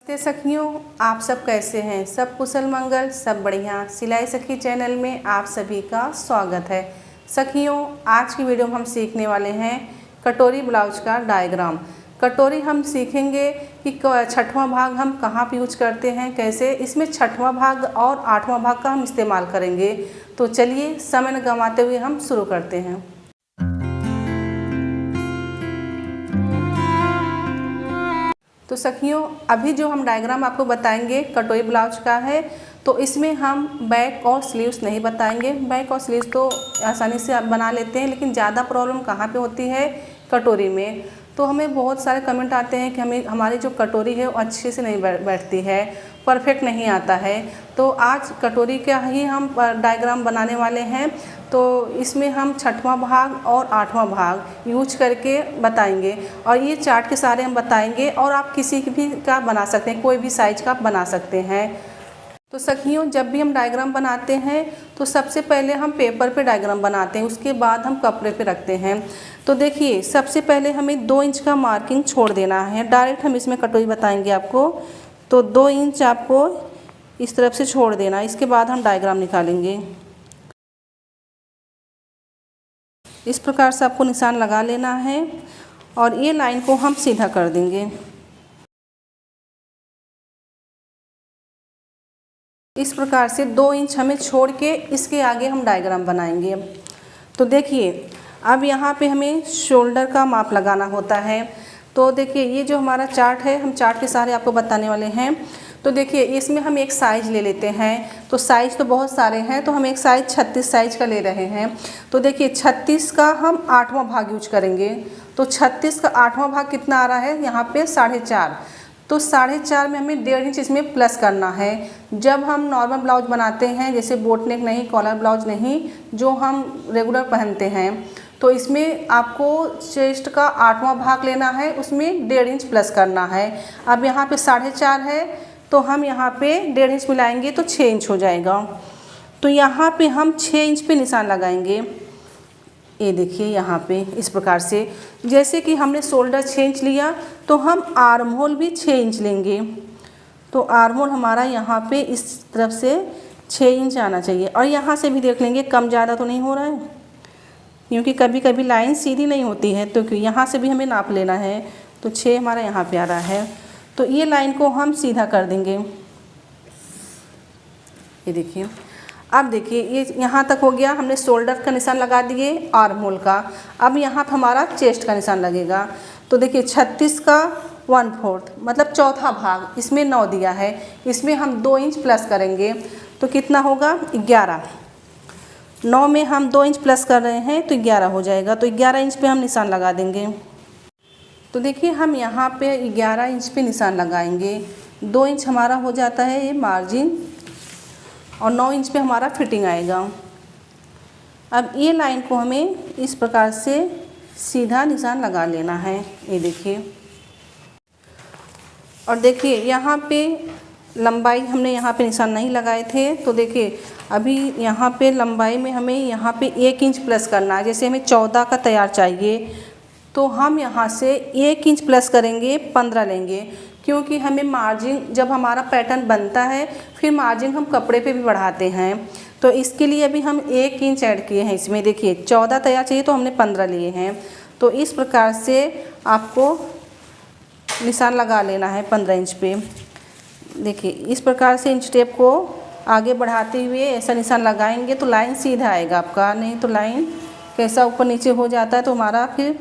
नमस्ते सखियों, आप सब कैसे हैं? सब कुशल मंगल, सब बढ़िया। सिलाई सखी चैनल में आप सभी का स्वागत है। सखियों, आज की वीडियो में हम सीखने वाले हैं कटोरी ब्लाउज का डायग्राम। कटोरी हम सीखेंगे कि छठवां भाग हम कहाँ पे यूज करते हैं, कैसे इसमें छठवां भाग और आठवां भाग का हम इस्तेमाल करेंगे। तो चलिए समय न गंवाते हुए हम शुरू करते हैं। तो सखियों, अभी जो हम डायग्राम आपको बताएंगे कटोरी ब्लाउज का है, तो इसमें हम बैक और स्लीव्स नहीं बताएंगे। बैक और स्लीव्स तो आसानी से आप बना लेते हैं, लेकिन ज़्यादा प्रॉब्लम कहाँ पे होती है? कटोरी में। तो हमें बहुत सारे कमेंट आते हैं कि हमारी जो कटोरी है वो अच्छे से नहीं बैठती है, परफेक्ट नहीं आता है। तो आज कटोरी का ही हम डायग्राम बनाने वाले हैं। तो इसमें हम छठवां भाग और आठवां भाग यूज करके बताएंगे, और ये चार्ट के सारे हम बताएंगे, और आप किसी भी का बना सकते हैं, कोई भी साइज का आप बना सकते हैं। तो सखियों, जब भी हम डायग्राम बनाते हैं तो सबसे पहले हम पेपर पे डायग्राम बनाते हैं, उसके बाद हम कपड़े पे रखते हैं। तो देखिए, सबसे पहले हमें 2 इंच का मार्किंग छोड़ देना है। डायरेक्ट हम इसमें कटोरी बताएंगे आपको, तो 2 इंच आपको इस तरफ से छोड़ देना। इसके बाद हम डायग्राम निकालेंगे। इस प्रकार से आपको निशान लगा लेना है, और ये लाइन को हम सीधा कर देंगे। इस प्रकार से 2 इंच हमें छोड़ के इसके आगे हम डायग्राम बनाएंगे। तो देखिए, अब यहाँ पे हमें शोल्डर का माप लगाना होता है। तो देखिए, ये जो हमारा चार्ट है, हम चार्ट के सारे आपको बताने वाले हैं। तो देखिए, इसमें हम एक साइज ले लेते हैं। तो साइज तो बहुत सारे हैं, तो हम एक साइज 36 साइज का ले रहे हैं। तो देखिए, 36 का हम 8वां भाग यूज करेंगे। तो 36 का 8वां भाग कितना आ रहा है? यहाँ पे 4.5। तो 4.5 में हमें 1.5 इंच इसमें प्लस करना है। जब हम नॉर्मल ब्लाउज बनाते हैं, जैसे बोट नेक नहीं, कॉलर ब्लाउज नहीं, जो हम रेगुलर पहनते हैं, तो इसमें आपको चेस्ट का 8वां भाग लेना है, उसमें 1.5 इंच प्लस करना है। अब यहाँ पे 4.5 है, तो हम यहाँ पे 1.5 इंच मिलाएंगे तो 6 इंच हो जाएगा। तो यहाँ पे हम 6 इंच पे निशान लगाएंगे। ये देखिए, यहाँ पे इस प्रकार से, जैसे कि हमने शोल्डर 6 इंच लिया, तो हम आर्म होल भी 6 इंच लेंगे। तो आर्म होल हमारा यहाँ पे इस तरफ से 6 इंच आना चाहिए। और यहाँ से भी देख लेंगे कम ज़्यादा तो नहीं हो रहा है, क्योंकि कभी कभी लाइन सीधी नहीं होती है, तो यहाँ से भी हमें नाप लेना है। तो 6 हमारा यहाँ पे आ रहा है, तो ये लाइन को हम सीधा कर देंगे। ये देखिए, अब देखिए, ये यहाँ तक हो गया। हमने शोल्डर का निशान लगा दिए, आर्म होल का। अब यहाँ पर हमारा चेस्ट का निशान लगेगा। तो देखिए, 36 का 1/4 मतलब चौथा भाग, इसमें 9 दिया है, इसमें हम 2 इंच प्लस करेंगे। तो कितना होगा? 11। 9 में हम 2 इंच प्लस कर रहे हैं, तो 11 हो जाएगा। तो 11 इंच पे हम निशान लगा देंगे। तो देखिए, हम यहाँ पे 11 इंच पे निशान लगाएंगे। 2 इंच हमारा हो जाता है ये मार्जिन, और 9 इंच पे हमारा फिटिंग आएगा। अब ये लाइन को हमें इस प्रकार से सीधा निशान लगा लेना है। ये देखिए, और देखिए, यहाँ पे लंबाई हमने यहाँ पे निशान नहीं लगाए थे। तो देखिए, अभी यहाँ पे लंबाई में हमें यहाँ पे 1 इंच प्लस करना है। जैसे हमें 14 का तैयार चाहिए, तो हम यहाँ से 1 इंच प्लस करेंगे, 15 लेंगे, क्योंकि हमें मार्जिन, जब हमारा पैटर्न बनता है, फिर मार्जिन हम कपड़े पे भी बढ़ाते हैं। तो इसके लिए अभी हम 1 इंच ऐड किए हैं इसमें। देखिए, 14 तैयार चाहिए, तो हमने 15 लिए हैं। तो इस प्रकार से आपको निशान लगा लेना है 15 इंच पे। देखिए, इस प्रकार से इंच टेप को आगे बढ़ाते हुए ऐसा निशान लगाएंगे, तो लाइन सीधा आएगा आपका। नहीं तो लाइन कैसा ऊपर नीचे हो जाता है, तो हमारा फिर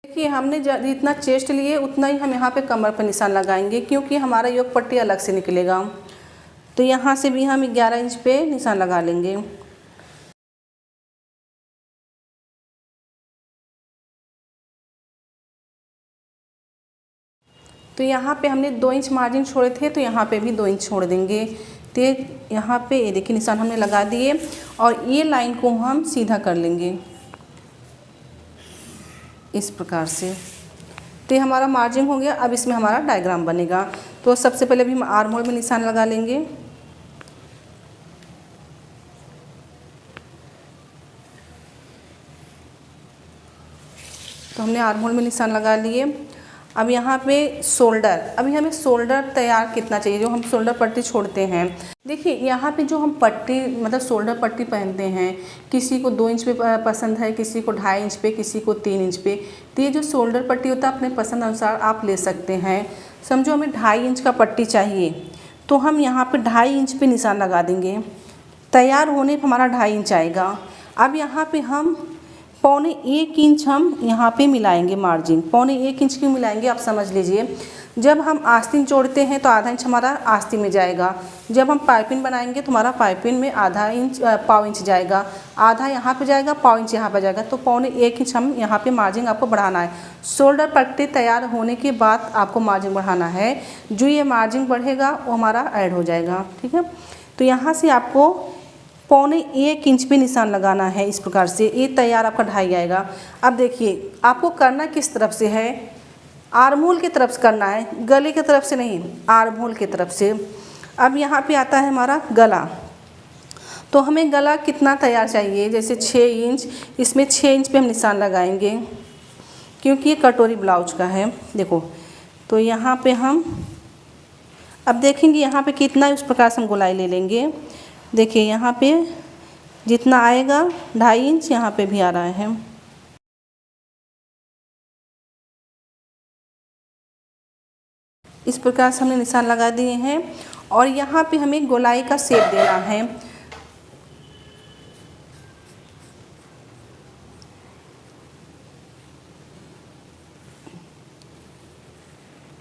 देखिए, हमने जितना चेस्ट लिए उतना ही हम यहाँ पे कमर पर निशान लगाएंगे, क्योंकि हमारा योग पट्टी अलग से निकलेगा। तो यहाँ से भी हम 11 इंच पे निशान लगा लेंगे। तो यहाँ पे हमने 2 इंच मार्जिन छोड़े थे, तो यहाँ पे भी 2 इंच छोड़ देंगे। तो यहाँ पे ये देखिए, निशान हमने लगा दिए, और ये लाइन को हम सीधा कर लेंगे इस प्रकार से। तो ये हमारा मार्जिन हो गया। अब इसमें हमारा डायग्राम बनेगा। तो सबसे पहले भी हम आर्म होल में निशान लगा लेंगे। तो हमने आर्म होल में निशान लगा लिए। अब यहाँ पे शोल्डर, अभी हमें शोल्डर तैयार कितना चाहिए, जो हम शोल्डर पट्टी छोड़ते हैं। देखिए यहाँ पे जो हम पट्टी मतलब शोल्डर पट्टी पहनते हैं, किसी को 2 इंच पे पसंद है, किसी को 2.5 इंच पे, किसी को 3 इंच पे। तो ये जो शोल्डर पट्टी होता है अपने पसंद अनुसार आप ले सकते हैं। समझो हमें 2.5 इंच का पट्टी चाहिए, तो हम यहाँ पे 2.5 इंच पे निशान लगा देंगे। तैयार होने पर हमारा 2.5 इंच आएगा। अब यहाँ पे हम 1.25 इंच हम यहाँ पे मिलाएंगे मार्जिन। 1.25 इंच क्यों मिलाएंगे आप समझ लीजिए। जब हम आस्तीन जोड़ते हैं तो आधा इंच हमारा आस्तीन में जाएगा। जब हम पाइपिंग बनाएंगे तो हमारा पाइपिंग में आधा इंच 1.25 इंच जाएगा, आधा यहाँ पे जाएगा, 1.25 इंच यहाँ पे जाएगा। तो 1.25 इंच हम यहाँ पे मार्जिन आपको बढ़ाना है। शोल्डर पट्टी तैयार होने के बाद आपको मार्जिन बढ़ाना है। जो ये मार्जिन बढ़ेगा वो हमारा ऐड हो जाएगा, ठीक है। तो यहाँ से आपको 1.25 इंच पे निशान लगाना है। इस प्रकार से ये तैयार आपका 2.5 आएगा। अब देखिए आपको करना किस तरफ से है, आर्म होल की तरफ से करना है, गले की तरफ से नहीं, आर्म होल की तरफ से। अब यहाँ पे आता है हमारा गला। तो हमें गला कितना तैयार चाहिए, जैसे 6 इंच, इसमें 6 इंच पे हम निशान लगाएंगे क्योंकि ये कटोरी ब्लाउज का है। देखो तो यहाँ पे हम अब देखेंगे यहाँ पे कितना, उस प्रकार से हम गोलाई ले लेंगे। देखिए यहाँ पे जितना आएगा 2.5 इंच यहाँ पे भी आ रहा है। इस प्रकार से हमने निशान लगा दिए हैं और यहाँ पे हमें गोलाई का शेप देना है।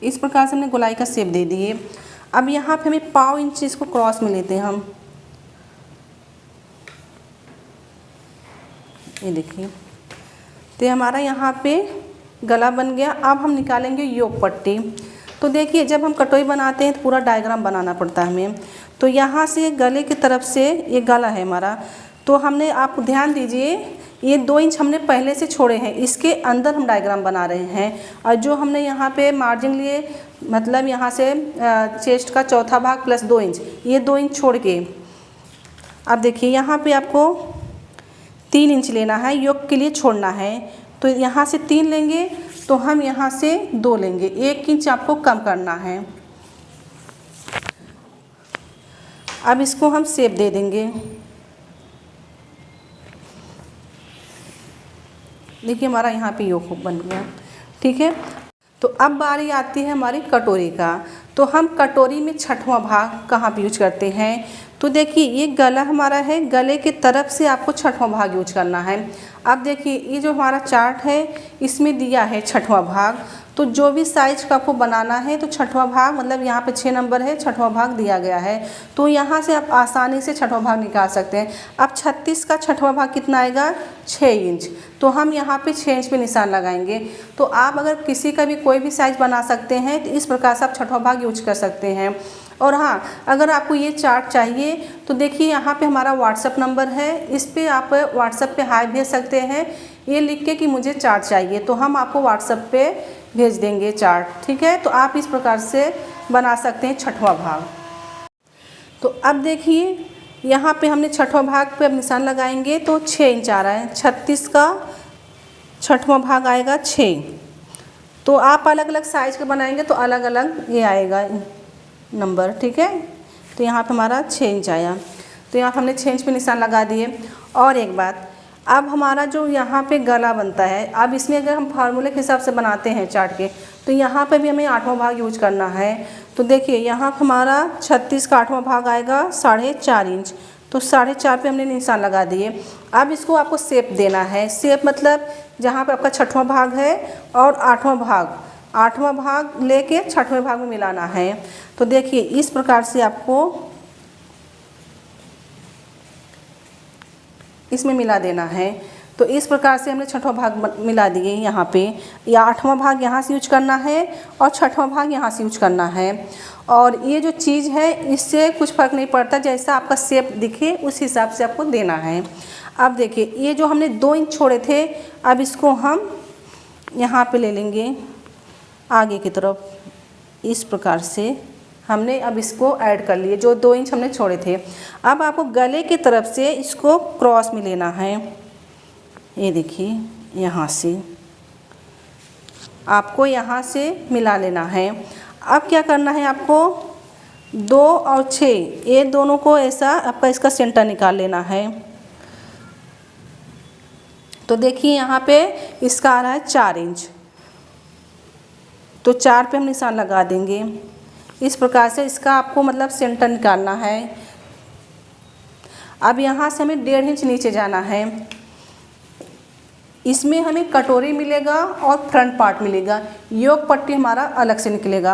इस प्रकार से हमने गोलाई का शेप दे दिए। अब यहाँ पे हमें 1.25 इंच इसको क्रॉस में लेते हैं हम। ये देखिए तो हमारा यहाँ पे गला बन गया। अब हम निकालेंगे योक पट्टी। तो देखिए जब हम कटोरी बनाते हैं तो पूरा डायग्राम बनाना पड़ता है हमें। तो यहाँ से गले की तरफ से ये गला है हमारा, तो हमने, आप ध्यान दीजिए, ये 2 इंच हमने पहले से छोड़े हैं, इसके अंदर हम डायग्राम बना रहे हैं। और जो हमने यहाँ पे मार्जिन लिए, मतलब यहाँ से चेस्ट का चौथा भाग प्लस 2 इंच, ये 2 इंच छोड़ के अब देखिए यहाँ पे आपको 3 इंच लेना है, योक के लिए छोड़ना है। तो यहाँ से 3 लेंगे तो हम यहाँ से 2 लेंगे, 1 इंच आपको कम करना है। अब इसको हम शेप दे देंगे। देखिए हमारा यहाँ पे योक बन गया, ठीक है। तो अब बारी आती है हमारी कटोरी का। तो हम कटोरी में 6वां भाग कहाँ पे यूज करते हैं, तो देखिए ये गला हमारा है, गले की तरफ से आपको 6वां भाग यूज करना है। अब देखिए ये जो हमारा चार्ट है इसमें दिया है 6वां भाग। तो जो भी साइज का आपको बनाना है तो 6वां भाग, मतलब यहाँ पे 6 नंबर है, 6वां भाग दिया गया है। तो यहाँ से आप आसानी से 6वां भाग निकाल सकते हैं। अब 36 का 6वां भाग कितना आएगा, 6 इंच। तो हम यहाँ पे 6 इंच पे निशान लगाएंगे। तो आप अगर किसी का भी कोई भी साइज बना सकते हैं तो इस प्रकार से आप 6वां भाग यूज कर सकते हैं। और हाँ, अगर आपको ये चार्ट चाहिए तो देखिए यहाँ पे हमारा व्हाट्सअप नंबर है, इस पे आप व्हाट्सअप पे हाय भेज सकते हैं, ये लिख के कि मुझे चार्ट चाहिए, तो हम आपको व्हाट्सअप पे भेज देंगे चार्ट, ठीक है। तो आप इस प्रकार से बना सकते हैं 6वां भाग। तो अब देखिए यहाँ पे हमने 6वां भाग पे अब निशान लगाएंगे तो 6 इंच आ रहा है। 36 का 6वां भाग आएगा 6। तो आप अलग अलग साइज का बनाएंगे तो अलग अलग ये आएगा नंबर, ठीक है। तो यहाँ पे हमारा 6 इंच आया। तो यहाँ पे हमने 6 इंच पे निशान लगा दिए। और एक बात, अब हमारा जो यहाँ पे गला बनता है, अब इसमें अगर हम फार्मूले के हिसाब से बनाते हैं चार्ट के, तो यहाँ पे भी हमें 8वां भाग यूज करना है। तो देखिए यहाँ पे हमारा 36 का 8वां भाग आएगा 4.5 इंच। तो 4.5 पे हमने निशान लगा दिए। अब इसको आपको शेप देना है। शेप मतलब जहाँ पे आपका 6वां भाग है और 8वां भाग लेके 6वें भाग में मिलाना है। तो देखिए इस प्रकार से आपको इसमें मिला देना है। तो इस प्रकार से हमने 6वां भाग मिला दिए यहाँ पे, या 8वां भाग यहाँ से यूज करना है और 6वां भाग यहाँ से यूज करना है। और ये जो चीज़ है इससे कुछ फ़र्क नहीं पड़ता, जैसा आपका शेप दिखे उस हिसाब से आपको देना है। अब देखिए ये जो हमने 2 इंच छोड़े थे, अब इसको हम यहाँ पे ले लेंगे आगे की तरफ। इस प्रकार से हमने अब इसको ऐड कर लिए, जो 2 इंच हमने छोड़े थे। अब आपको गले की तरफ से इसको क्रॉस में लेना है। ये देखिए यहाँ से आपको यहाँ से मिला लेना है। अब क्या करना है आपको, 2 और 6 ये दोनों को ऐसा आपका इसका सेंटर निकाल लेना है। तो देखिए यहाँ पे इसका आ रहा है 4 इंच, तो 4 पे हम निशान लगा देंगे। इस प्रकार से इसका आपको मतलब सेंटर निकालना है। अब यहाँ से हमें 1.5 इंच नीचे जाना है। इसमें हमें कटोरी मिलेगा और फ्रंट पार्ट मिलेगा, योग पट्टी हमारा अलग से निकलेगा।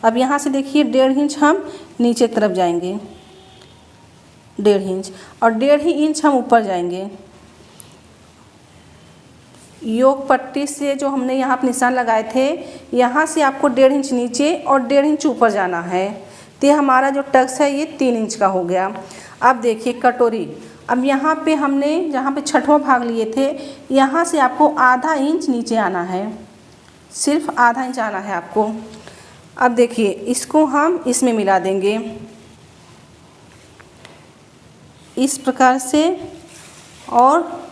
अब यहाँ से देखिए 1.5 इंच हम नीचे की तरफ जाएंगे, 1.5 इंच, और 1.5 इंच हम ऊपर जाएंगे। योग पट्टी से जो हमने यहाँ पर निशान लगाए थे, यहाँ से आपको 1.5 इंच नीचे और 1.5 इंच ऊपर जाना है। तो हमारा जो टक्स है ये 3 इंच का हो गया। अब देखिए कटोरी, अब यहाँ पे हमने जहाँ पे छठवां भाग लिए थे, यहाँ से आपको आधा इंच नीचे आना है, सिर्फ आधा इंच आना है आपको। अब देखिए इसको हम इसमें मिला देंगे इस प्रकार से, और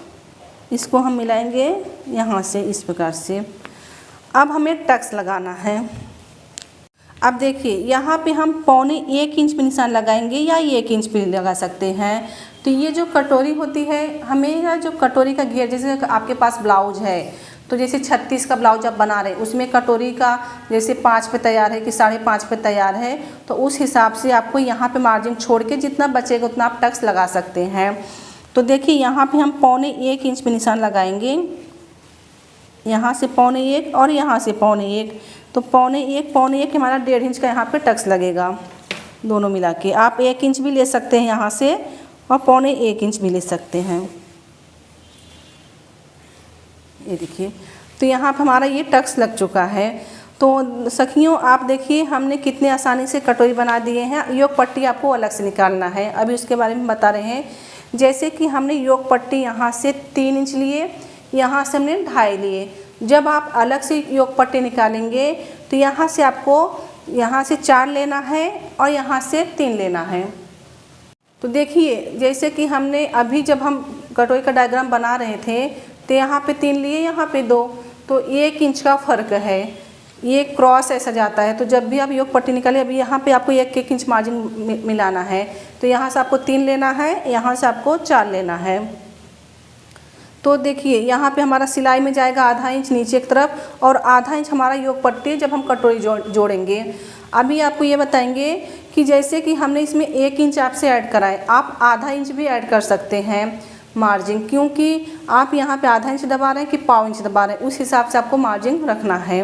इसको हम मिलाएंगे यहाँ से इस प्रकार से। अब हमें टक्स लगाना है। अब देखिए यहाँ पे हम 1.25 इंच पे निशान लगाएंगे या 1 इंच पे लगा सकते हैं। तो ये जो कटोरी होती है, हमें जो कटोरी का घेर, जैसे आपके पास ब्लाउज है तो जैसे 36 का ब्लाउज आप बना रहे हैं, उसमें कटोरी का जैसे 5 पे तैयार है कि 5.5 पे तैयार है, तो उस हिसाब से आपको यहाँ पे मार्जिन छोड़ के जितना बचेगा उतना आप टक्स लगा सकते हैं। तो देखिए यहाँ पे हम 1.25 इंच पे निशान लगाएंगे, यहाँ से 1.25 और यहाँ से 1.25, तो 1.25 हमारा 1.5 इंच का यहाँ पे टक्स लगेगा दोनों मिला के। आप 1 इंच भी ले सकते हैं यहाँ से और 1.25 इंच भी ले सकते हैं। ये देखिए, तो यहाँ पर हमारा ये टक्स लग चुका है। तो सखियों आप देखिए हमने कितने आसानी से कटोरी बना दिए हैं। योग पट्टी आपको अलग से निकालना है, अभी उसके बारे में बता रहे हैं। जैसे कि हमने योग पट्टी यहाँ से 3 इंच लिए, यहाँ से हमने 2.5 लिए। जब आप अलग से योग पट्टी निकालेंगे तो यहाँ से आपको यहाँ से 4 लेना है और यहाँ से 3 लेना है। तो देखिए जैसे कि हमने अभी जब हम कटोरी का डायग्राम बना रहे थे तो यहाँ पे 3 लिए, यहाँ पे 2, तो 1 इंच का फ़र्क है। ये क्रॉस ऐसा जाता है। तो जब भी आप योग पट्टी निकालें, अभी यहाँ पे आपको 1 इंच मार्जिन मिलाना है, तो यहाँ से आपको 3 लेना है, यहाँ से आपको 4 लेना है। तो देखिए यहाँ पे हमारा सिलाई में जाएगा आधा इंच नीचे की तरफ और आधा इंच हमारा योग पट्टी जब हम कटोरी जोड़ेंगे। अभी आपको ये बताएंगे कि जैसे कि हमने इसमें 1 इंच आपसे ऐड कराए, आप आधा इंच भी ऐड कर सकते हैं मार्जिन, क्योंकि आप यहाँ पे आधा इंच दबा रहे हैं कि पाव इंच दबा रहे हैं, उस हिसाब से आपको मार्जिन रखना है।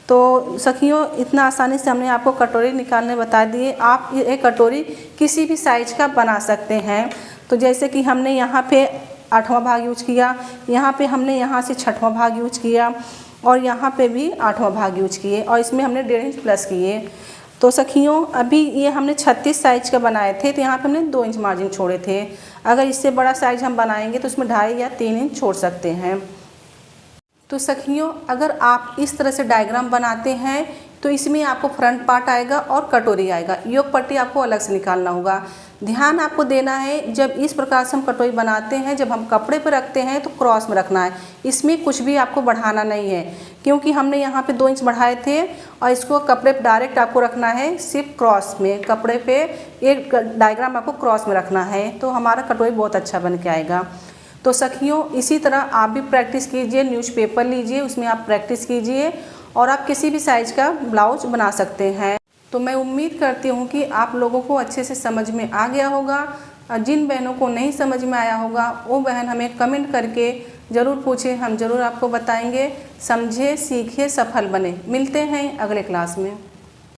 तो सखियों इतना आसानी से हमने आपको कटोरी निकालने बता दिए। आप ये कटोरी किसी भी साइज का बना सकते हैं। तो जैसे कि हमने यहाँ पे 8वां भाग यूज किया, यहाँ पे हमने यहाँ से 6वां भाग यूज किया और यहाँ पे भी 8वां भाग यूज किए और इसमें हमने 1.5 इंच प्लस किए। तो सखियों अभी ये हमने 36 साइज का बनाए थे, तो यहाँ पे हमने 2 इंच मार्जिन छोड़े थे। अगर इससे बड़ा साइज हम बनाएंगे तो उसमें 2.5 या 3 इंच छोड़ सकते हैं। तो सखियों अगर आप इस तरह से डायग्राम बनाते हैं तो इसमें आपको फ्रंट पार्ट आएगा और कटोरी आएगा, योग पट्टी आपको अलग से निकालना होगा। ध्यान आपको देना है जब इस प्रकार से हम कटोरी बनाते हैं, जब हम कपड़े पर रखते हैं तो क्रॉस में रखना है, इसमें कुछ भी आपको बढ़ाना नहीं है, क्योंकि हमने यहाँ पे 2 इंच बढ़ाए थे और इसको कपड़े पर डायरेक्ट आपको रखना है सिर्फ क्रॉस में। कपड़े पे एक डायग्राम आपको क्रॉस में रखना है, तो हमारा कटोरी बहुत अच्छा बन के आएगा। तो सखियों इसी तरह आप भी प्रैक्टिस कीजिए, न्यूज़पेपर लीजिए, उसमें आप प्रैक्टिस कीजिए और आप किसी भी साइज़ का ब्लाउज बना सकते हैं। तो मैं उम्मीद करती हूँ कि आप लोगों को अच्छे से समझ में आ गया होगा। और जिन बहनों को नहीं समझ में आया होगा वो बहन हमें कमेंट करके ज़रूर पूछें, हम ज़रूर आपको बताएंगे। समझे, सीखे, सफल बने। मिलते हैं अगले क्लास में।